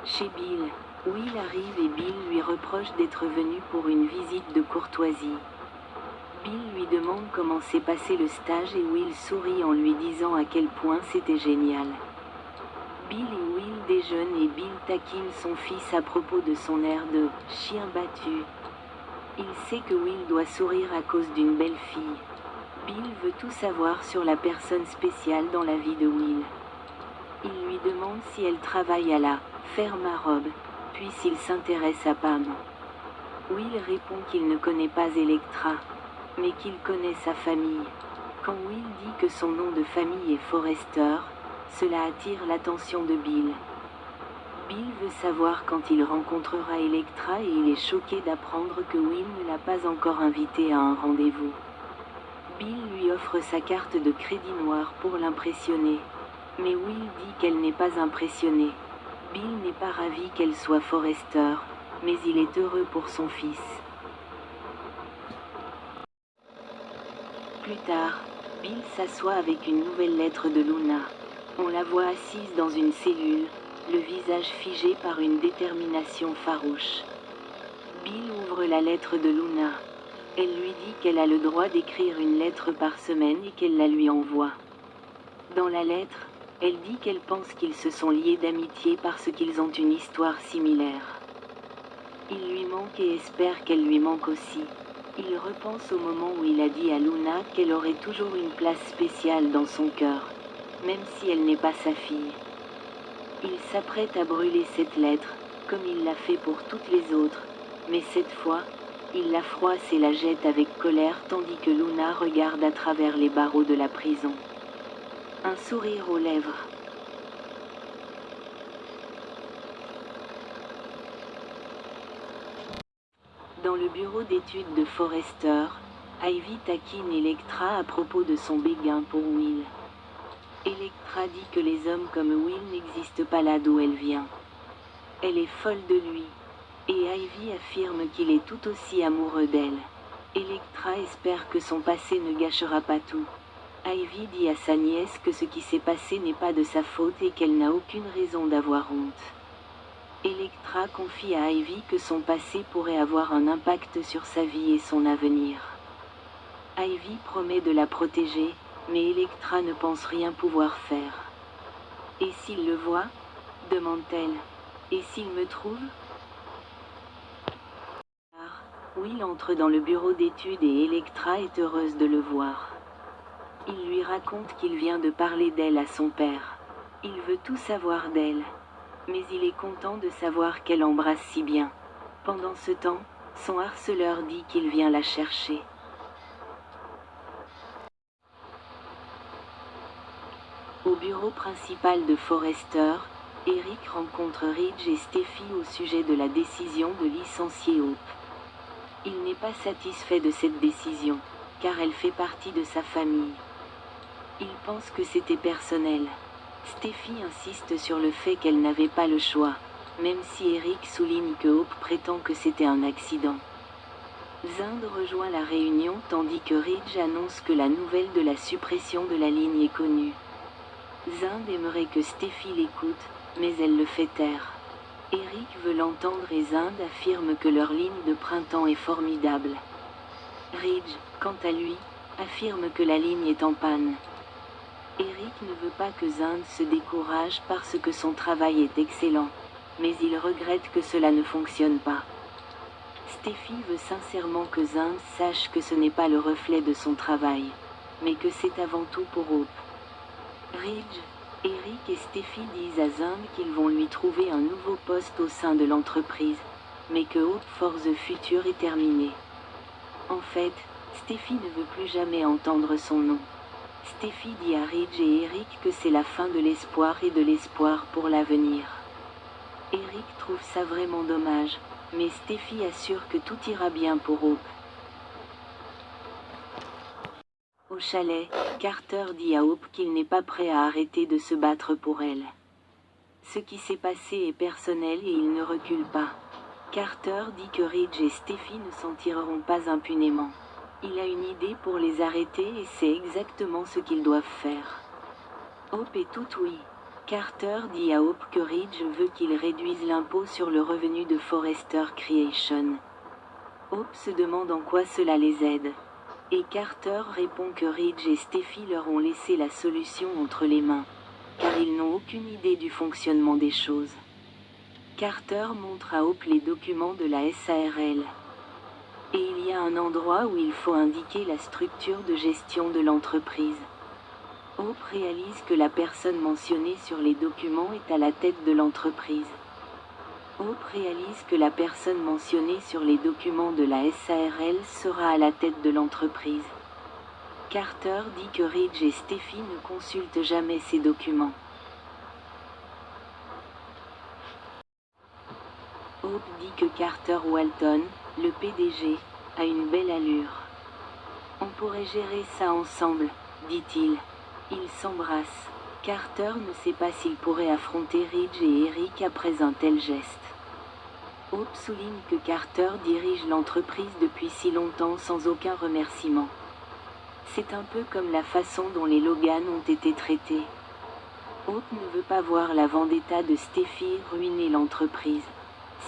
Chez Bill, Will arrive et Bill lui reproche d'être venu pour une visite de courtoisie. Bill lui demande comment s'est passé le stage et Will sourit en lui disant à quel point c'était génial. Bill et Will déjeunent et Bill taquine son fils à propos de son air de « chien battu ». Il sait que Will doit sourire à cause d'une belle fille. Bill veut tout savoir sur la personne spéciale dans la vie de Will. Il lui demande si elle travaille à la ferme à robe, puis s'il s'intéresse à Pam. Will répond qu'il ne connaît pas Electra, mais qu'il connaît sa famille. Quand Will dit que son nom de famille est Forrester, cela attire l'attention de Bill. Bill veut savoir quand il rencontrera Electra et il est choqué d'apprendre que Will ne l'a pas encore invité à un rendez-vous. Bill lui offre sa carte de crédit noir pour l'impressionner. Mais Will dit qu'elle n'est pas impressionnée. Bill n'est pas ravi qu'elle soit Forrester, mais il est heureux pour son fils. Plus tard, Bill s'assoit avec une nouvelle lettre de Luna. On la voit assise dans une cellule, le visage figé par une détermination farouche. Bill ouvre la lettre de Luna. Elle lui dit qu'elle a le droit d'écrire une lettre par semaine et qu'elle la lui envoie. Dans la lettre, elle dit qu'elle pense qu'ils se sont liés d'amitié parce qu'ils ont une histoire similaire. Il lui manque et espère qu'elle lui manque aussi. Il repense au moment où il a dit à Luna qu'elle aurait toujours une place spéciale dans son cœur, même si elle n'est pas sa fille. Il s'apprête à brûler cette lettre, comme il l'a fait pour toutes les autres, mais cette fois, il la froisse et la jette avec colère tandis que Luna regarde à travers les barreaux de la prison. Un sourire aux lèvres. Dans le bureau d'études de Forrester, Ivy taquine Electra à propos de son béguin pour Will. Electra dit que les hommes comme Will n'existent pas là d'où elle vient. Elle est folle de lui, et Ivy affirme qu'il est tout aussi amoureux d'elle. Electra espère que son passé ne gâchera pas tout. Ivy dit à sa nièce que ce qui s'est passé n'est pas de sa faute et qu'elle n'a aucune raison d'avoir honte. Electra confie à Ivy que son passé pourrait avoir un impact sur sa vie et son avenir. Ivy promet de la protéger, mais Electra ne pense rien pouvoir faire. « Et s'il le voit ?» demande-t-elle. « Et s'il me trouve ?» Will entre dans le bureau d'études et Electra est heureuse de le voir. Il lui raconte qu'il vient de parler d'elle à son père. Il veut tout savoir d'elle. Mais il est content de savoir qu'elle embrasse si bien. Pendant ce temps, son harceleur dit qu'il vient la chercher. Au bureau principal de Forrester, Eric rencontre Ridge et Steffi au sujet de la décision de licencier Hope. Il n'est pas satisfait de cette décision, car elle fait partie de sa famille. Il pense que c'était personnel. Steffi insiste sur le fait qu'elle n'avait pas le choix, même si Eric souligne que Hope prétend que c'était un accident. Zind rejoint la réunion tandis que Ridge annonce que la nouvelle de la suppression de la ligne est connue. Zind aimerait que Steffi l'écoute, mais elle le fait taire. Eric veut l'entendre et Zind affirme que leur ligne de printemps est formidable. Ridge, quant à lui, affirme que la ligne est en panne. Eric ne veut pas que Zind se décourage parce que son travail est excellent, mais il regrette que cela ne fonctionne pas. Steffi veut sincèrement que Zind sache que ce n'est pas le reflet de son travail, mais que c'est avant tout pour Hope. Ridge, Eric et Steffi disent à Zind qu'ils vont lui trouver un nouveau poste au sein de l'entreprise, mais que Hope for the Future est terminé. En fait, Steffi ne veut plus jamais entendre son nom. Steffi dit à Ridge et Eric que c'est la fin de l'espoir et de l'espoir pour l'avenir. Eric trouve ça vraiment dommage, mais Steffi assure que tout ira bien pour Hope. Au chalet, Carter dit à Hope qu'il n'est pas prêt à arrêter de se battre pour elle. Ce qui s'est passé est personnel et il ne recule pas. Carter dit que Ridge et Steffi ne s'en tireront pas impunément. Il a une idée pour les arrêter et c'est exactement ce qu'ils doivent faire. Hope est tout oui. Carter dit à Hope que Ridge veut qu'il réduise l'impôt sur le revenu de Forrester Creation. Hope se demande en quoi cela les aide. Et Carter répond que Ridge et Steffi leur ont laissé la solution entre les mains, car ils n'ont aucune idée du fonctionnement des choses. Carter montre à Hope les documents de la SARL. Et il y a un endroit où il faut indiquer la structure de gestion de l'entreprise. Hope réalise que la personne mentionnée sur les documents est à la tête de l'entreprise. Hope réalise que la personne mentionnée sur les documents de la SARL sera à la tête de l'entreprise. Carter dit que Ridge et Steffi ne consultent jamais ces documents. Hope dit que Carter Walton, le PDG, a une belle allure. On pourrait gérer ça ensemble, dit-il. Ils s'embrassent. Carter ne sait pas s'il pourrait affronter Ridge et Eric après un tel geste. Hope souligne que Carter dirige l'entreprise depuis si longtemps sans aucun remerciement. C'est un peu comme la façon dont les Logan ont été traités. Hope ne veut pas voir la vendetta de Steffi ruiner l'entreprise.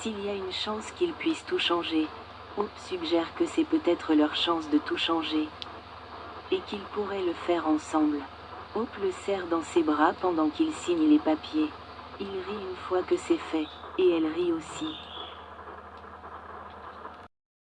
S'il y a une chance qu'ils puissent tout changer, Hope suggère que c'est peut-être leur chance de tout changer. Et qu'ils pourraient le faire ensemble. Hope le serre dans ses bras pendant qu'il signe les papiers. Il rit une fois que c'est fait, et elle rit aussi.